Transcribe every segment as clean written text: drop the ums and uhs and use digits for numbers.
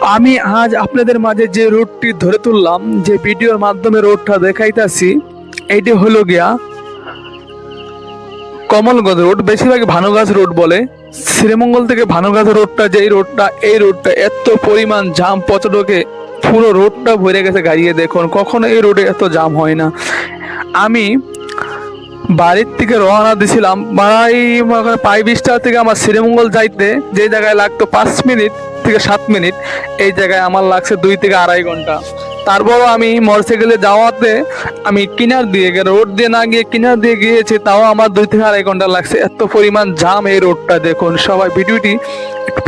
আমি আজ আপনাদের মাঝে যে রোডটি ধরে তুললাম, যে ভিডিওর মাধ্যমে রোডটা দেখাইতাছি, এইটি হলো গিয়া কমলগঞ্জ রোড, বেশিরভাগ ভানুগাছ রোড বলে। শ্রীমঙ্গল থেকে ভানুগাছ রোডটা, যে এই রোডটা এত পরিমাণ জাম, পর্যটকে পুরো রোডটা ভরে গেছে গাড়িয়ে। দেখুন, কখনো এই রোডে এত জাম হয় না। আমি বাড়ির থেকে রওনা দিছিলাম প্রায় 20টা থেকে আমার শ্রীমঙ্গল যাইতে, যে জায়গায় লাগতো 5 মিনিট থেকে 7 মিনিট, এই জায়গায় আমার লাগছে 2 থেকে 2.5 ঘন্টা। তারপরও আমি মোটরসাইকেলে যাওয়াতে আমি কিনার দিয়ে রোড দিয়ে না গিয়ে কিনার দিয়ে গিয়েছি, তাও আমার 2 থেকে 2.5 ঘন্টা লাগছে। এত পরিমাণ জাম এই রোডটা। দেখুন, সবাই ভিডিওটি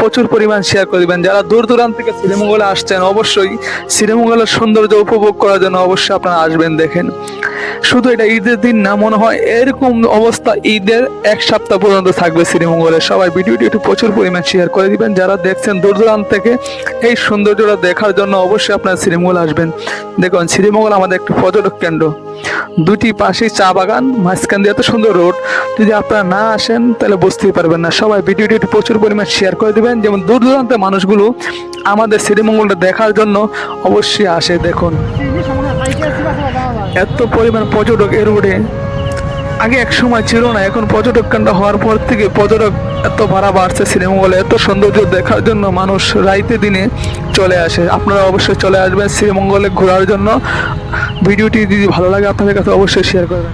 প্রচুর পরিমাণ শেয়ার করে দিবেন। যারা দূর দূরান্ত থেকে শ্রীমঙ্গলে আসছেন, অবশ্যই শ্রীমঙ্গলের সৌন্দর্য উপভোগ করার জন্য অবশ্যই আপনারা আসবেন। দেখেন, শুধু এটা ঈদের দিন না, মনে হয় এরকম অবস্থা ঈদের 1 সপ্তাহ পর্যন্ত থাকবে শ্রীমঙ্গলে। সবাই ভিডিওটি একটু প্রচুর পরিমাণ শেয়ার করে দিবেন। যারা দেখছেন দূর দূরান্ত থেকে, এই সৌন্দর্যটা দেখার জন্য অবশ্যই আপনারা শ্রীমঙ্গল আসবেন। দেখুন, শ্রীমঙ্গল আমাদের একটি পর্যটক কেন্দ্র, দুটি পাশেই চা বাগান, মাঝখান দিয়ে এত সুন্দর রোড। যদি আপনারা না আসেন তাহলে বুঝতেই পারবেন না। সবাই ভিডিওটি একটু প্রচুর পরিমাণ শেয়ার করে দিবেন, যেমন দূর দূরান্তের মানুষগুলো আমাদের শ্রীমঙ্গলটা দেখার জন্য অবশ্যই আসে। দেখুন, এত পরিমাণ পর্যটক এর রোডে। আগে এক সময় ছিল না, এখন পর্যটক কেন্দ্র হওয়ার পর থেকে পর্যটক এত ভাড়া বাড়ছে। শ্রীমঙ্গলে এত সৌন্দর্য দেখার জন্য মানুষ রাইতে দিনে চলে আসে। আপনারা অবশ্যই চলে আসবেন শ্রীমঙ্গলে ঘোরার জন্য। ভিডিওটি যদি ভালো লাগে আপনাদের কাছে অবশ্যই শেয়ার করবেন।